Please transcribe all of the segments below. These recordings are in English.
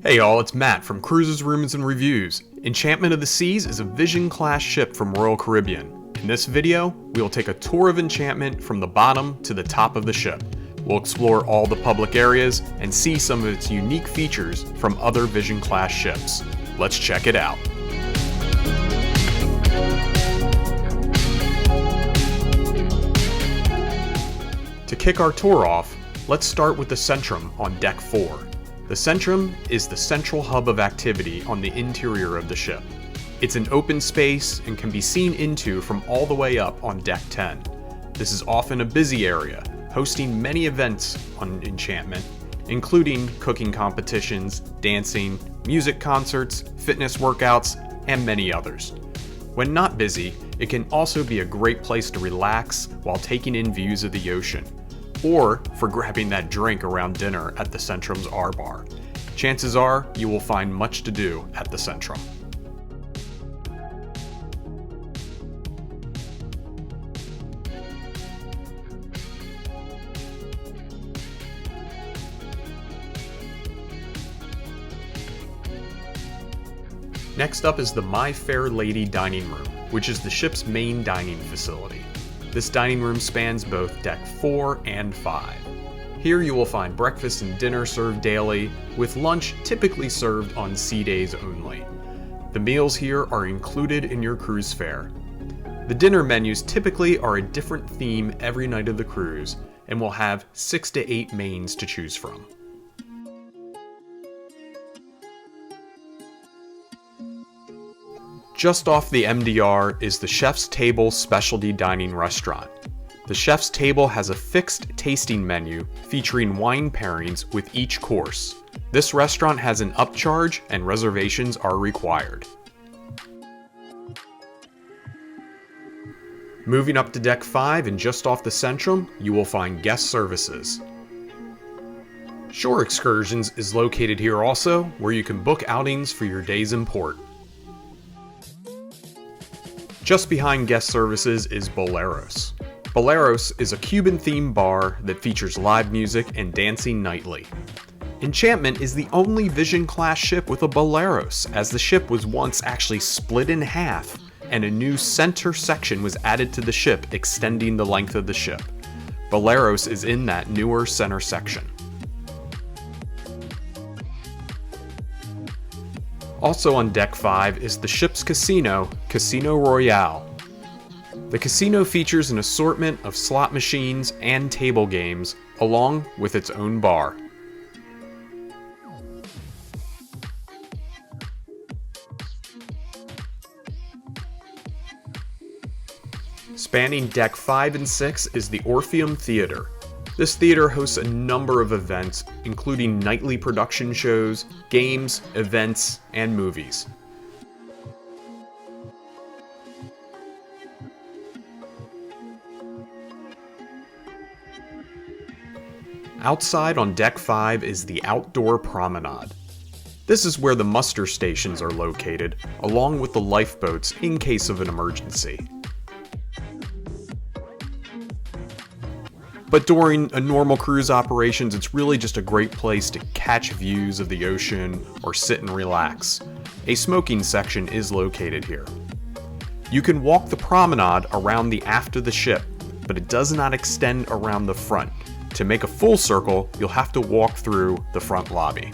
Hey y'all, it's Matt from Cruises, Rumors, and Reviews. Enchantment of the Seas is a Vision-class ship from Royal Caribbean. In this video, we will take a tour of Enchantment from the bottom to the top of the ship. We'll explore all the public areas and see some of its unique features from other Vision-class ships. Let's check it out. To kick our tour off, let's start with the Centrum on Deck 4. The Centrum is the central hub of activity on the interior of the ship. It's an open space and can be seen into from all the way up on Deck 10. This is often a busy area, hosting many events on Enchantment, including cooking competitions, dancing, music concerts, fitness workouts, and many others. When not busy, it can also be a great place to relax while taking in views of the ocean, or for grabbing that drink around dinner at the Centrum's R-Bar. Chances are you will find much to do at the Centrum. Next up is the My Fair Lady Dining Room, which is the ship's main dining facility. This dining room spans both Deck 4 and 5. Here you will find breakfast and dinner served daily, with lunch typically served on sea days only. The meals here are included in your cruise fare. The dinner menus typically are a different theme every night of the cruise, and will have 6 to 8 mains to choose from. Just off the MDR is the Chef's Table Specialty Dining Restaurant. The Chef's Table has a fixed tasting menu featuring wine pairings with each course. This restaurant has an upcharge and reservations are required. Moving up to Deck 5 and just off the Centrum, you will find guest services. Shore Excursions is located here also, where you can book outings for your days in port. Just behind guest services is Boleros. Boleros is a Cuban-themed bar that features live music and dancing nightly. Enchantment is the only Vision-class ship with a Boleros, as the ship was once actually split in half, and a new center section was added to the ship, extending the length of the ship. Boleros is in that newer center section. Also on Deck 5 is the ship's casino, Casino Royale. The casino features an assortment of slot machines and table games, along with its own bar. Spanning Deck 5 and 6 is the Orpheum Theater. This theater hosts a number of events, including nightly production shows, games, events, and movies. Outside on Deck 5 is the Outdoor Promenade. This is where the muster stations are located, along with the lifeboats in case of an emergency. But during a normal cruise operations, it's really just a great place to catch views of the ocean or sit and relax. A smoking section is located here. You can walk the promenade around the aft of the ship, but it does not extend around the front. To make a full circle, you'll have to walk through the front lobby.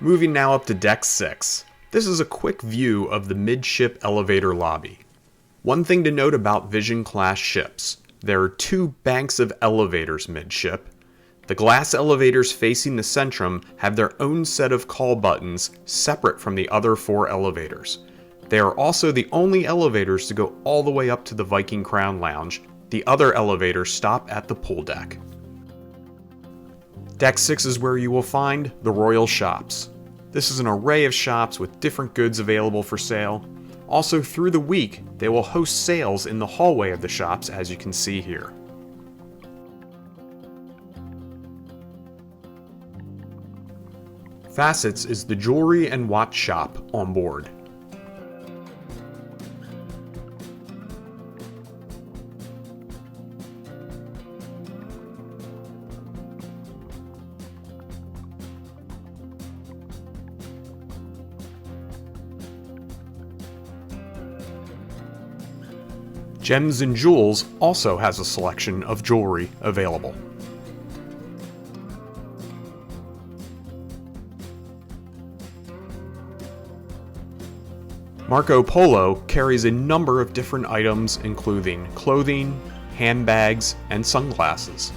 Moving now up to Deck 6. This is a quick view of the midship elevator lobby. One thing to note about Vision-class ships: there are 2 banks of elevators midship. The glass elevators facing the Centrum have their own set of call buttons separate from the other 4 elevators. They are also the only elevators to go all the way up to the Viking Crown Lounge. The other elevators stop at the pool deck. Deck 6 is where you will find the Royal Shops. This is an array of shops with different goods available for sale. Also through the week, they will host sales in the hallway of the shops, as you can see here. Facets is the jewelry and watch shop on board. Gems and Jewels also has a selection of jewelry available. Marco Polo carries a number of different items including clothing, handbags, and sunglasses.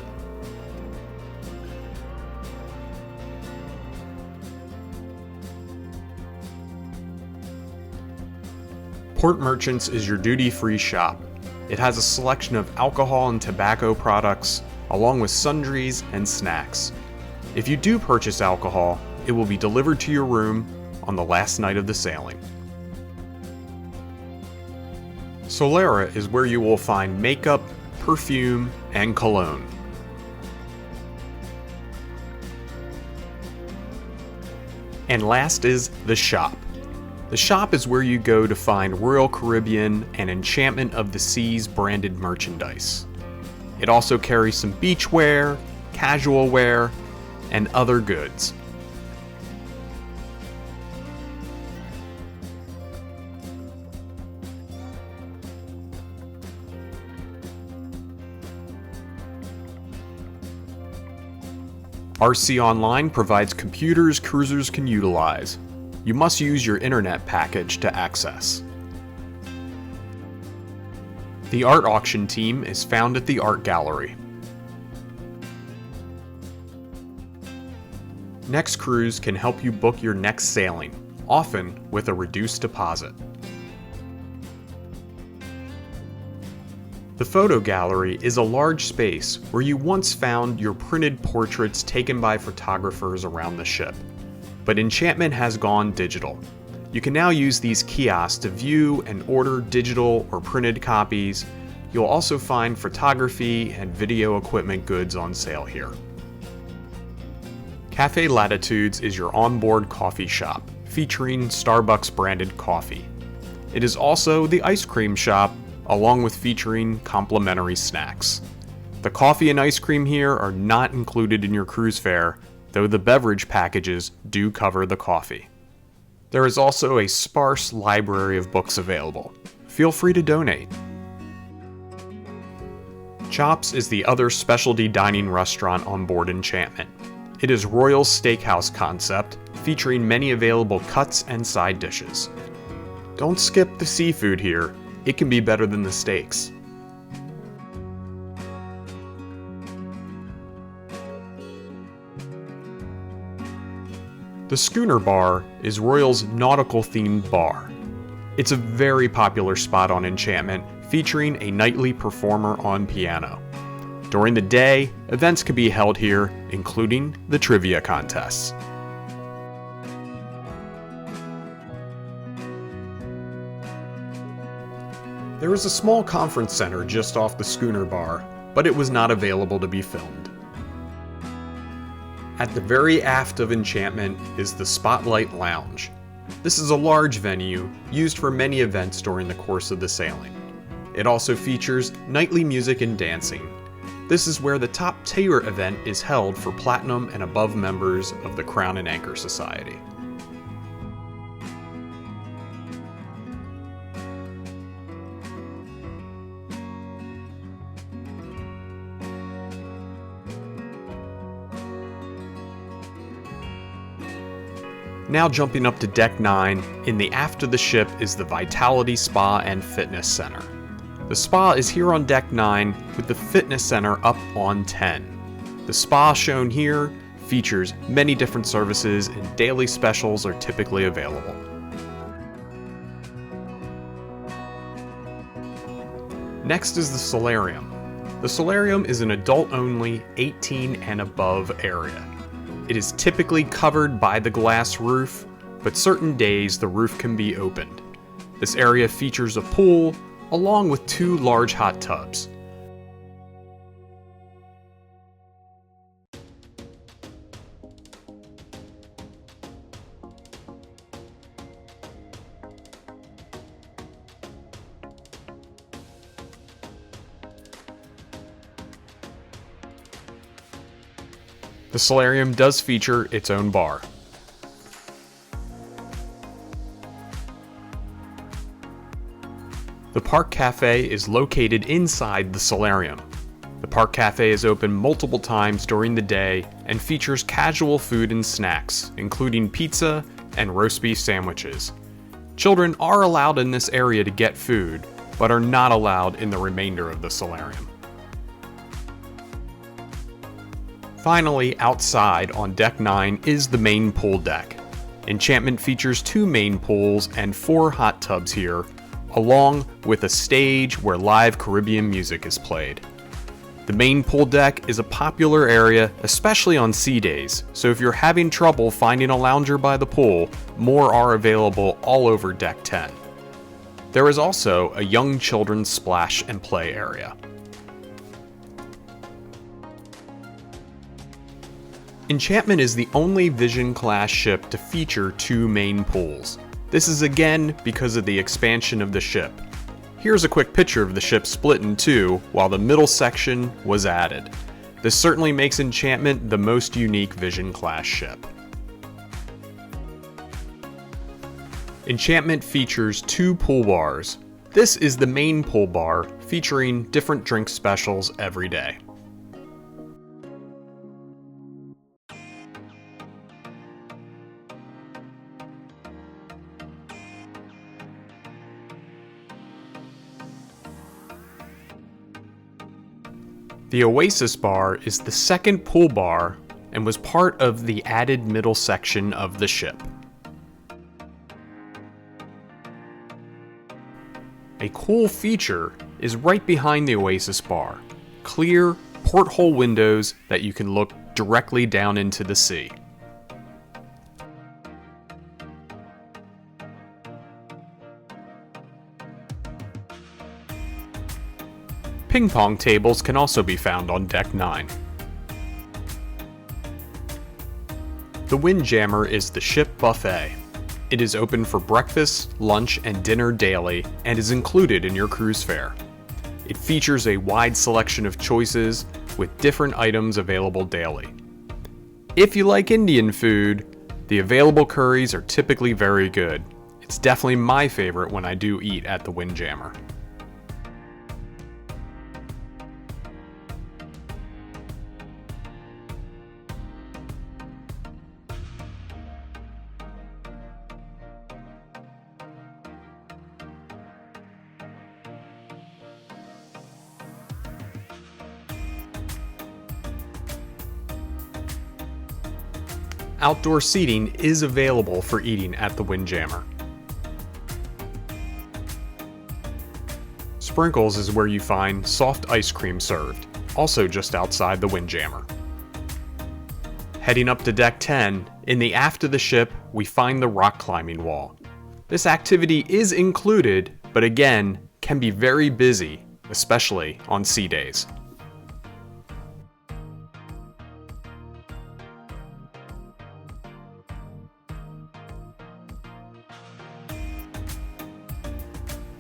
Port Merchants is your duty-free shop. It has a selection of alcohol and tobacco products, along with sundries and snacks. If you do purchase alcohol, it will be delivered to your room on the last night of the sailing. Solarium is where you will find makeup, perfume, and cologne. And last is the shop. The shop is where you go to find Royal Caribbean and Enchantment of the Seas branded merchandise. It also carries some beachwear, casual wear, and other goods. RC Online provides computers cruisers can utilize. You must use your internet package to access. The art auction team is found at the art gallery. Next Cruise can help you book your next sailing, often with a reduced deposit. The photo gallery is a large space where you once found your printed portraits taken by photographers around the ship. But Enchantment has gone digital. You can now use these kiosks to view and order digital or printed copies. You'll also find photography and video equipment goods on sale here. Cafe Latitudes is your onboard coffee shop, featuring Starbucks branded coffee. It is also the ice cream shop, along with featuring complimentary snacks. The coffee and ice cream here are not included in your cruise fare, though the beverage packages do cover the coffee. There is also a sparse library of books available. Feel free to donate. Chops is the other specialty dining restaurant on board Enchantment. It is Royal's steakhouse concept, featuring many available cuts and side dishes. Don't skip the seafood here, it can be better than the steaks. The Schooner Bar is Royal's nautical-themed bar. It's a very popular spot on Enchantment, featuring a nightly performer on piano. During the day, events can be held here, including the trivia contests. There is a small conference center just off the Schooner Bar, but it was not available to be filmed. At the very aft of Enchantment is the Spotlight Lounge. This is a large venue used for many events during the course of the sailing. It also features nightly music and dancing. This is where the top tier event is held for Platinum and above members of the Crown and Anchor Society. Now jumping up to Deck 9, in the aft of the ship is the Vitality Spa and Fitness Center. The spa is here on Deck 9 with the Fitness Center up on 10. The spa shown here features many different services and daily specials are typically available. Next is the Solarium. The Solarium is an adult-only 18 and above area. It is typically covered by the glass roof, but certain days the roof can be opened. This area features a pool, along with 2 large hot tubs. The Solarium does feature its own bar. The Park Cafe is located inside the Solarium. The Park Cafe is open multiple times during the day and features casual food and snacks, including pizza and roast beef sandwiches. Children are allowed in this area to get food, but are not allowed in the remainder of the Solarium. Finally, outside on Deck 9 is the main pool deck. Enchantment features 2 main pools and 4 hot tubs here, along with a stage where live Caribbean music is played. The main pool deck is a popular area, especially on sea days, so if you're having trouble finding a lounger by the pool, more are available all over Deck 10. There is also a young children's splash and play area. Enchantment is the only Vision-class ship to feature 2 main pools. This is again because of the expansion of the ship. Here's a quick picture of the ship split in 2 while the middle section was added. This certainly makes Enchantment the most unique Vision-class ship. Enchantment features 2 pool bars. This is the main pool bar, featuring different drink specials every day. The Oasis Bar is the second pool bar and was part of the added middle section of the ship. A cool feature is right behind the Oasis Bar, clear porthole windows that you can look directly down into the sea. Ping pong tables can also be found on Deck 9. The Windjammer is the ship buffet. It is open for breakfast, lunch, and dinner daily, and is included in your cruise fare. It features a wide selection of choices with different items available daily. If you like Indian food, the available curries are typically very good. It's definitely my favorite when I do eat at the Windjammer. Outdoor seating is available for eating at the Windjammer. Sprinkles is where you find soft ice cream served, also just outside the Windjammer. Heading up to Deck 10, in the aft of the ship, we find the rock climbing wall. This activity is included, but again, can be very busy, especially on sea days.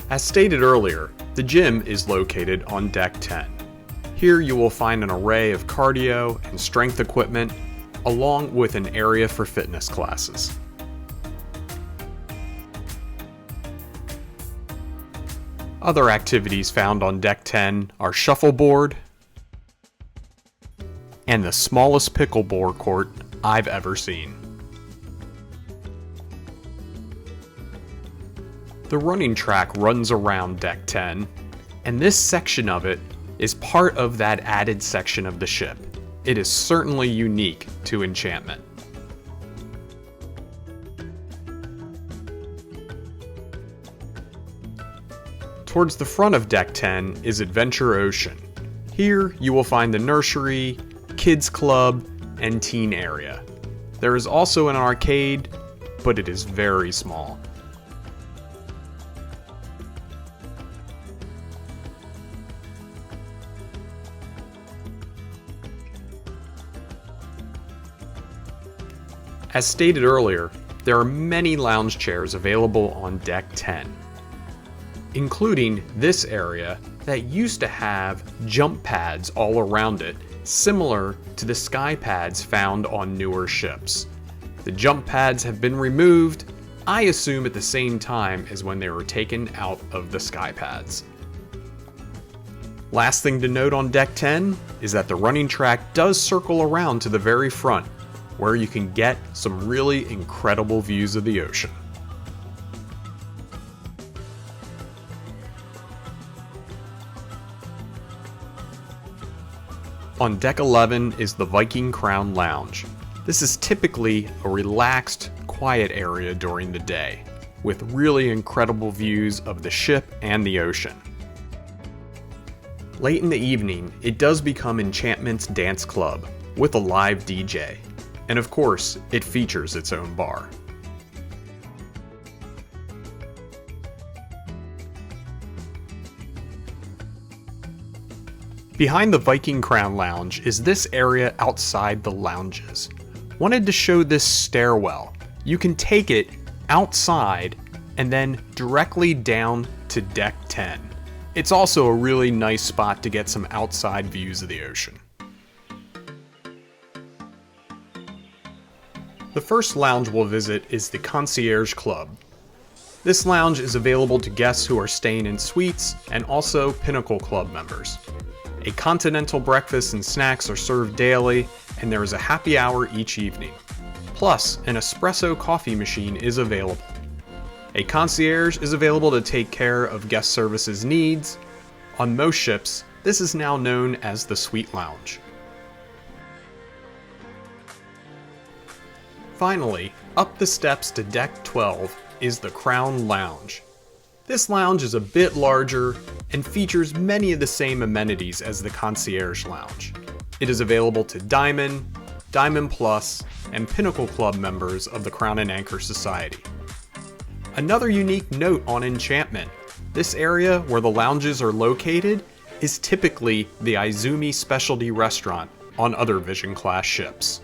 As stated earlier, the gym is located on Deck 10. Here you will find an array of cardio and strength equipment, along with an area for fitness classes. Other activities found on Deck 10 are shuffleboard and the smallest pickleball court I've ever seen. The running track runs around Deck 10, and this section of it is part of that added section of the ship. It is certainly unique to Enchantment. Towards the front of Deck 10 is Adventure Ocean. Here you will find the nursery, kids club, and teen area. There is also an arcade, but it is very small. As stated earlier, there are many lounge chairs available on Deck 10, including this area that used to have jump pads all around it, similar to the sky pads found on newer ships. The jump pads have been removed, I assume at the same time as when they were taken out of the sky pads. Last thing to note on Deck 10 is that the running track does circle around to the very front, where you can get some really incredible views of the ocean. On Deck 11 is the Viking Crown Lounge. This is typically a relaxed, quiet area during the day, with really incredible views of the ship and the ocean. Late in the evening, it does become Enchantment's dance club, with a live DJ, and of course, it features its own bar. Behind the Viking Crown Lounge is this area outside the lounges. Wanted to show this stairwell. You can take it outside and then directly down to Deck 10. It's also a really nice spot to get some outside views of the ocean. The first lounge we'll visit is the Concierge Club. This lounge is available to guests who are staying in suites and also Pinnacle Club members. A continental breakfast and snacks are served daily, and there is a happy hour each evening. Plus, an espresso coffee machine is available. A concierge is available to take care of guest services needs. On most ships, this is now known as the Suite Lounge. Finally, up the steps to Deck 12 is the Crown Lounge. This lounge is a bit larger and features many of the same amenities as the Concierge Lounge. It is available to Diamond, Diamond Plus, and Pinnacle Club members of the Crown and Anchor Society. Another unique note on Enchantment, this area where the lounges are located is typically the Izumi specialty restaurant on other Vision class ships.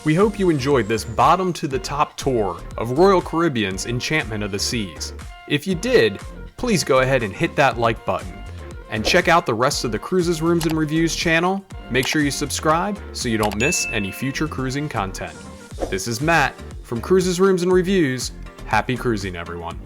We hope you enjoyed this bottom to the top tour of Royal Caribbean's Enchantment of the Seas. If you did, please go ahead and hit that like button. And check out the rest of the Cruises, Rooms, and Reviews channel. Make sure you subscribe so you don't miss any future cruising content. This is Matt from Cruises, Rooms, and Reviews. Happy cruising, everyone.